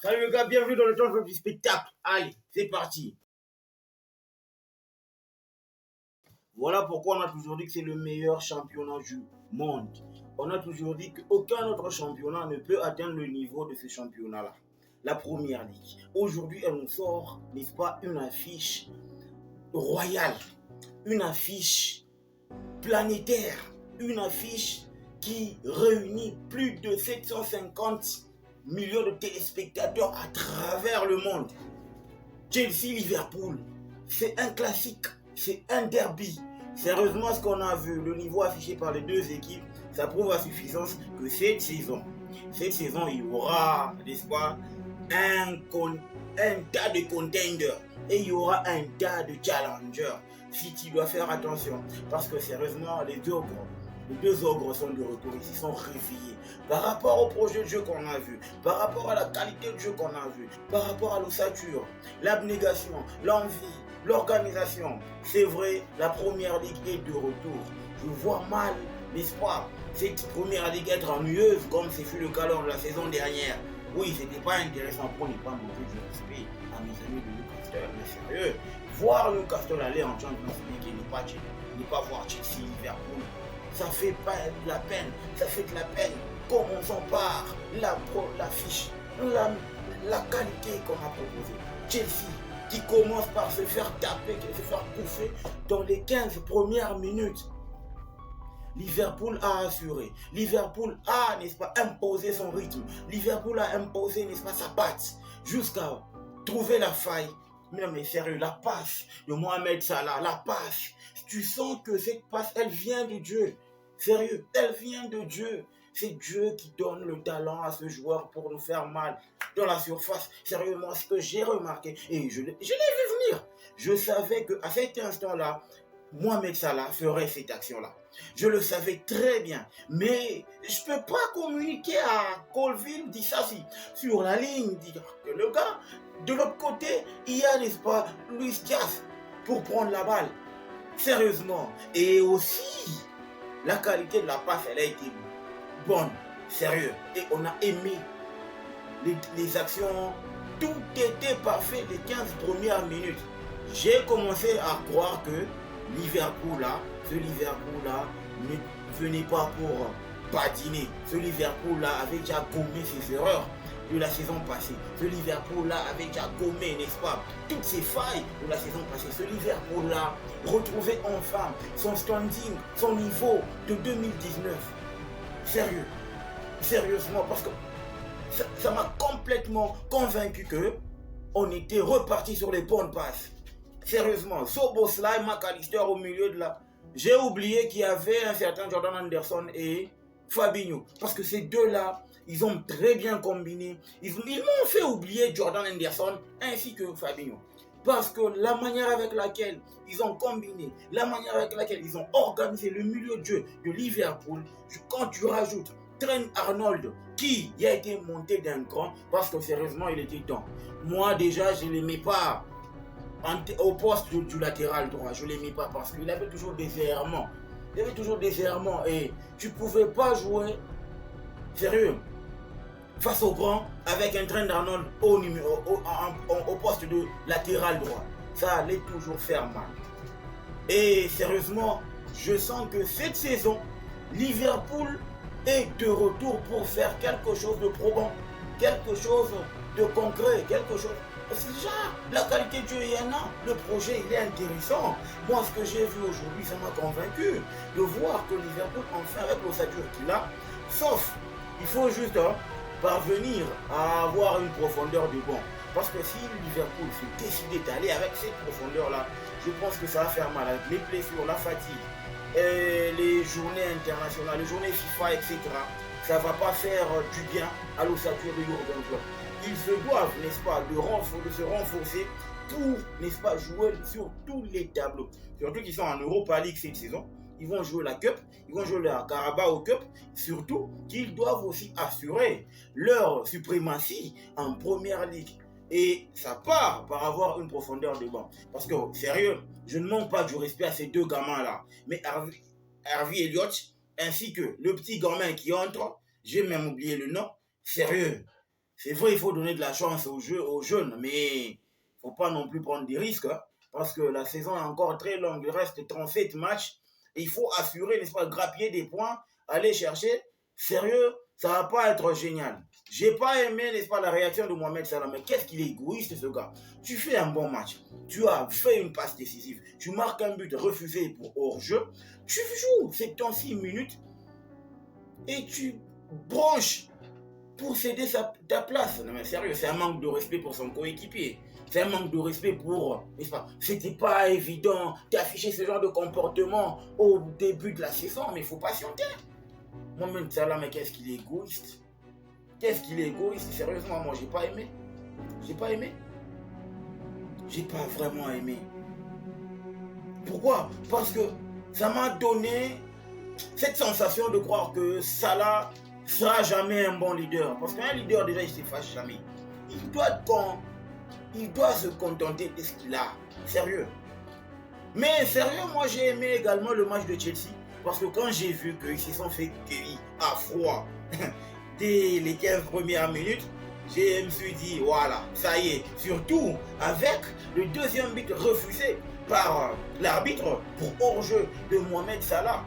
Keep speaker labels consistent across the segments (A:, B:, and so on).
A: Salut les gars, bienvenue dans le temps du spectacle. Allez, c'est parti. Voilà pourquoi on a toujours dit que c'est le meilleur championnat du monde. On a toujours dit qu'aucun autre championnat ne peut atteindre le niveau de ce championnat-là. La première ligue. Aujourd'hui, elle nous sort, n'est-ce pas, une affiche royale, une affiche planétaire, une affiche qui réunit plus de 750 millions de téléspectateurs à travers le monde. Chelsea-Liverpool, c'est un classique, c'est un derby. Sérieusement, ce qu'on a vu, le niveau affiché par les deux équipes, ça prouve à suffisance que cette saison, il y aura, n'est-ce pas, un tas de contenders et il y aura un tas de challengers. City doit faire attention parce que sérieusement, les deux ogres sont de retour ici, sont réveillés. Par rapport au projet de jeu qu'on a vu, par rapport à la qualité de jeu qu'on a vu, par rapport à l'ossature, l'abnégation, l'envie, l'organisation. C'est vrai, la première ligue est de retour. Je vois mal, n'est-ce pas, cette première ligue être ennuyeuse comme ce fut le cas lors de la saison dernière. Oui, c'était pas intéressant pour ne pas montrer du respect à mes amis de Newcastle, mais sérieux, voir Newcastle aller en Champions League et ne pas voir Chelsea, Liverpool, ça fait pas de la peine, ça fait de la peine. Commençons par l'affiche, la qualité qu'on a proposée. Chelsea qui commence par se faire taper, se faire bouffer dans les 15 premières minutes. Liverpool a assuré, Liverpool a, n'est-ce pas, imposé son rythme, Liverpool a imposé, n'est-ce pas, sa patte, jusqu'à trouver la faille. Mais sérieux, la passe de Mohamed Salah, la passe, tu sens que cette passe, elle vient de Dieu. Sérieux, elle vient de Dieu. C'est Dieu qui donne le talent à ce joueur pour nous faire mal dans la surface. Sérieusement, ce que j'ai remarqué, et je l'ai vu venir, je savais qu'à cet instant-là, Mohamed Salah ferait cette action-là. Je le savais très bien, mais je ne peux pas communiquer à Colville Dissassi sur la ligne, dire que le gars, de l'autre côté, il y a, n'est-ce pas, Luis Diaz pour prendre la balle. Sérieusement. Et aussi, la qualité de la passe, elle a été bonne, sérieux. Et on a aimé les actions. Tout était parfait les 15 premières minutes. J'ai commencé à croire que ce Liverpool-là ne venait pas pour patiner. Ce Liverpool-là avait déjà gommé ses erreurs de la saison passée. Ce Liverpool-là avait déjà gommé, n'est-ce pas, toutes ses failles de la saison passée. Ce Liverpool-là retrouvait enfin son standing, son niveau de 2019. Sérieux, sérieusement, parce que ça m'a complètement convaincu que on était reparti sur les bonnes passes. Sérieusement, Szoboszlai, McAllister au milieu de la... J'ai oublié qu'il y avait un certain Jordan Henderson et Fabinho. Parce que ces deux-là, ils ont très bien combiné. Ils m'ont fait oublier Jordan Henderson ainsi que Fabinho. Parce que la manière avec laquelle ils ont combiné, la manière avec laquelle ils ont organisé le milieu de jeu de Liverpool, quand tu rajoutes Trent Arnold qui a été monté d'un cran, parce que sérieusement il était temps. Moi déjà je ne l'aimais pas au poste du latéral droit, je ne l'aimais pas parce qu'il avait toujours des errements. Il avait toujours des errements et tu ne pouvais pas jouer sérieux face au grand avec un Trent Arnold au poste de latéral droit. Ça allait toujours faire mal. Et sérieusement, je sens que cette saison, Liverpool est de retour pour faire quelque chose de probant, quelque chose de concret, quelque chose... C'est déjà la qualité de jeu, il y en a. Le projet, il est intéressant. Moi, ce que j'ai vu aujourd'hui, ça m'a convaincu de voir que Liverpool, enfin, avec l'ossature qu'il a, sauf, il faut juste parvenir à avoir une profondeur de banc. Parce que si Liverpool s'est décidé d'aller avec cette profondeur-là, je pense que ça va faire mal avec les blessures, la fatigue, et les journées internationales, les journées FIFA, etc. Ça ne va pas faire du bien à l'ossature de Jürgen Klopp. Ils se doivent, n'est-ce pas, de se renforcer pour, n'est-ce pas, jouer sur tous les tableaux. Surtout qu'ils sont en Europa League cette saison. Ils vont jouer la Cup, ils vont jouer la Carabao Cup. Surtout qu'ils doivent aussi assurer leur suprématie en Première Ligue. Et ça part par avoir une profondeur de banc. Parce que, sérieux, je ne manque pas du respect à ces deux gamins-là. Mais Harvey Elliott, ainsi que le petit gamin qui entre, j'ai même oublié le nom, sérieux. C'est vrai, il faut donner de la chance aux jeunes, mais il ne faut pas non plus prendre des risques, hein, parce que la saison est encore très longue. Il reste 37 matchs et il faut assurer, n'est-ce pas, grappiller des points, aller chercher. Sérieux, ça ne va pas être génial. J'ai pas aimé, n'est-ce pas, la réaction de Mohamed Salah, mais qu'est-ce qu'il est égoïste, ce gars. Tu fais un bon match, tu as fait une passe décisive, tu marques un but refusé pour hors-jeu, tu joues 76 minutes et tu branches pour céder ta place. Non mais sérieux, c'est un manque de respect pour son coéquipier. C'est un manque de respect pour, n'est-ce pas, c'était pas évident d'afficher ce genre de comportement au début de la saison, mais il faut patienter. Mohamed Salah, mais qu'est-ce qu'il est égoïste. Qu'est-ce qu'il est égoïste. Sérieusement, moi, j'ai pas aimé. J'ai pas aimé. J'ai pas vraiment aimé. Pourquoi? Parce que ça m'a donné cette sensation de croire que Salah sera jamais un bon leader. Parce qu'un leader, déjà, il ne s'efface jamais. Il doit se contenter de ce qu'il a. Sérieux. Mais sérieux, moi, j'ai aimé également le match de Chelsea. Parce que quand j'ai vu qu'ils se sont fait cueillir à froid dès les 15 premières minutes, je me suis dit, voilà, ça y est. Surtout avec le deuxième but refusé par l'arbitre pour hors-jeu de Mohamed Salah.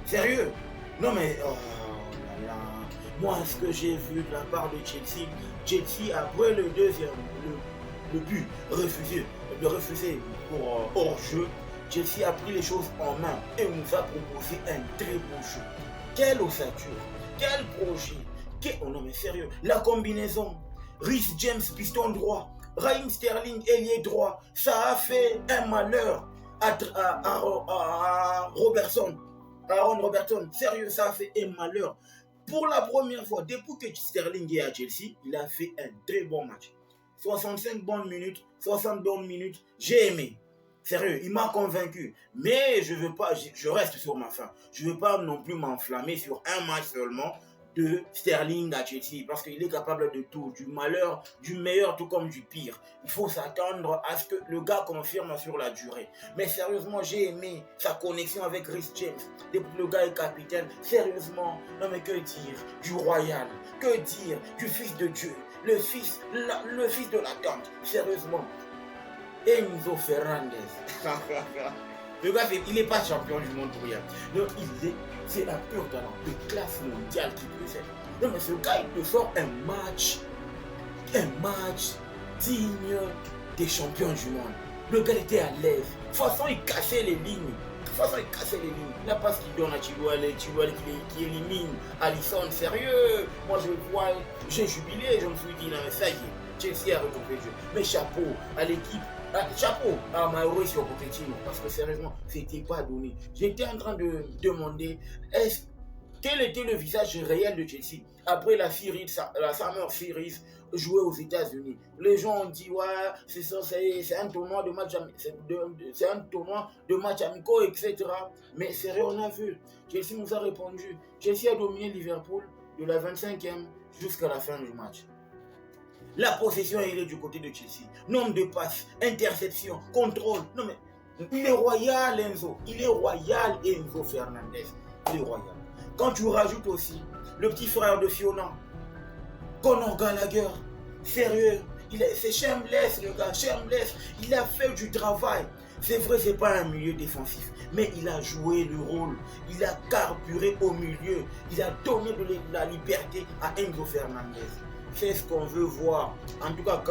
A: Sérieux? Non mais, oh là là. Moi, ce que j'ai vu de la part de Chelsea après le deuxième, le but refusé pour hors-jeu, Chelsea a pris les choses en main et nous a proposé un très beau jeu. Quelle ossature, quel projet, oh non mais sérieux, la combinaison, Reece James piston droit, Raheem Sterling ailier droit, ça a fait un malheur à Aaron Robertson, sérieux, ça a fait un malheur. Pour la première fois, depuis que Sterling est à Chelsea, il a fait un très bon match. 65 bonnes minutes, 60 bonnes minutes, j'ai aimé. Sérieux, il m'a convaincu. Mais je reste sur ma faim. Je ne veux pas non plus m'enflammer sur un match seulement de Sterling à Chelsea. Parce qu'il est capable de tout, du malheur, du meilleur tout comme du pire. Il faut s'attendre à ce que le gars confirme sur la durée. Mais sérieusement, j'ai aimé sa connexion avec Reece James. Depuis le gars est capitaine. Sérieusement, non mais que dire du royal? Que dire du fils de Dieu? Le fils de la tante? Sérieusement. Enzo Fernandez. Le gars, il n'est pas champion du monde pour rien. Non, c'est un pur talent de classe mondiale qui possède. Non, mais ce gars, il te sort un match digne des champions du monde. Le gars était à l'aise. De toute façon, il cassait les lignes. La passe qu'il donne à Chilwell qui élimine Alisson. Sérieux. Moi, j'ai jubilé. Je me suis dit, non, mais ça y est, Chelsea a retrouvé le jeu. Mais chapeau à l'équipe. Chapeau à Mauricio Pochettino, parce que sérieusement, c'était pas donné. J'étais en train de demander quel était le visage réel de Chelsea après la Summer Series jouée aux États-Unis. Les gens ont dit ouais, c'est un tournoi de match amicaux, etc. Mais sérieux, on a vu. Chelsea nous a répondu. Chelsea a dominé Liverpool de la 25e jusqu'à la fin du match. La possession, elle est du côté de Chelsea. Nombre de passes, interception, contrôle. Non mais, il est royal Enzo. Il est royal Enzo Fernandez. Il est royal. Quand tu rajoutes aussi le petit frère de Fiona, Conor Gallagher. Sérieux, c'est shameless le gars, shameless. Il a fait du travail. C'est vrai, c'est pas un milieu défensif, mais il a joué le rôle. Il a carburé au milieu. Il a donné de la liberté à Enzo Fernandez. C'est ce qu'on veut voir. En tout cas,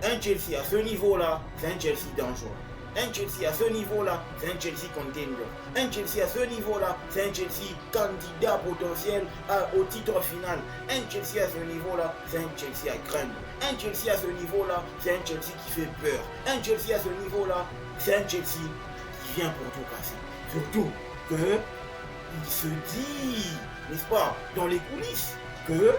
A: un Chelsea à ce niveau-là, c'est un Chelsea dangereux. Un Chelsea à ce niveau-là, c'est un Chelsea contender. Un Chelsea à ce niveau-là, c'est un Chelsea candidat potentiel au titre final. Un Chelsea à ce niveau-là, c'est un Chelsea à craindre. Un Chelsea à ce niveau-là, c'est un Chelsea qui fait peur. Un Chelsea à ce niveau-là, c'est un Chelsea qui vient pour tout casser. Surtout que il se dit, n'est-ce pas, dans les coulisses, que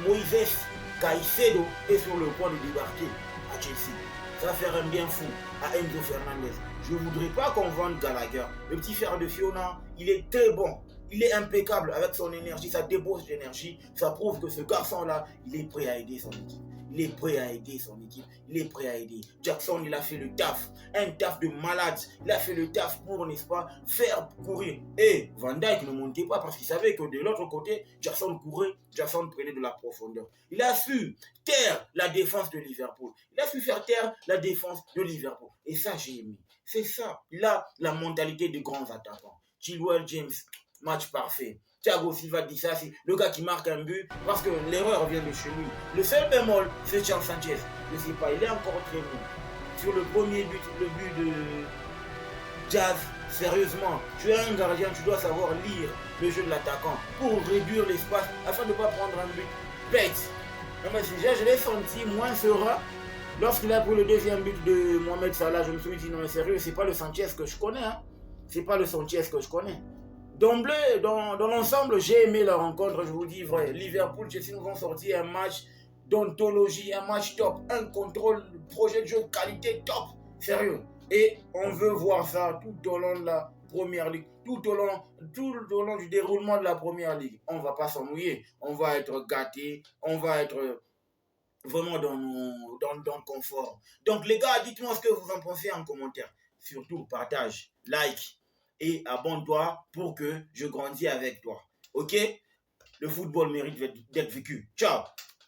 A: Moïse Caicedo est sur le point de débarquer à Chelsea. Ça va faire un bien fou à Enzo Fernandez. Je ne voudrais pas qu'on vende Gallagher. Le petit frère de Fiona, il est très bon. Il est impeccable avec son énergie, sa débauche d'énergie. Ça prouve que ce garçon-là, il est prêt à aider son équipe. Il est prêt à aider son équipe. Il est prêt à aider. Jackson, il a fait le taf. Un taf de malade. Il a fait le taf pour, n'est-ce pas, faire courir. Et Van Dijk ne montait pas parce qu'il savait que de l'autre côté, Jackson courait. Jackson prenait de la profondeur. Il a su taire la défense de Liverpool. Il a su faire taire la défense de Liverpool. Et ça, j'ai aimé. C'est ça. Il a la mentalité de grands attaquants. Chilwell James, match parfait. Thiago Silva dit ça, c'est le gars qui marque un but parce que l'erreur vient de chez lui. Le seul bémol, c'est Charles Sanchez. Je ne sais pas, il est encore très bon. Sur le premier but, le but de Jazz, sérieusement, tu es un gardien, tu dois savoir lire le jeu de l'attaquant pour réduire l'espace afin de ne pas prendre un but bête. Non mais je l'ai senti moins serein lorsqu'il a pris le deuxième but de Mohamed Salah. Je me suis dit non mais sérieux, c'est pas le Sanchez que je connais. Hein. C'est pas le Sanchez que je connais. D'emblée, dans l'ensemble, j'ai aimé la rencontre, je vous dis vrai. Liverpool, Chelsea nous ont sorti un match d'ontologie, un match top, un contrôle, projet de jeu de qualité top, sérieux. Et on veut voir ça tout au long de la Première Ligue, tout au long du déroulement de la Première Ligue. On ne va pas s'ennuyer, on va être gâtés, on va être vraiment dans le confort. Donc les gars, dites-moi ce que vous en pensez en commentaire. Surtout, partage, like et abonne-toi pour que je grandisse avec toi. Ok? Le football mérite d'être vécu. Ciao!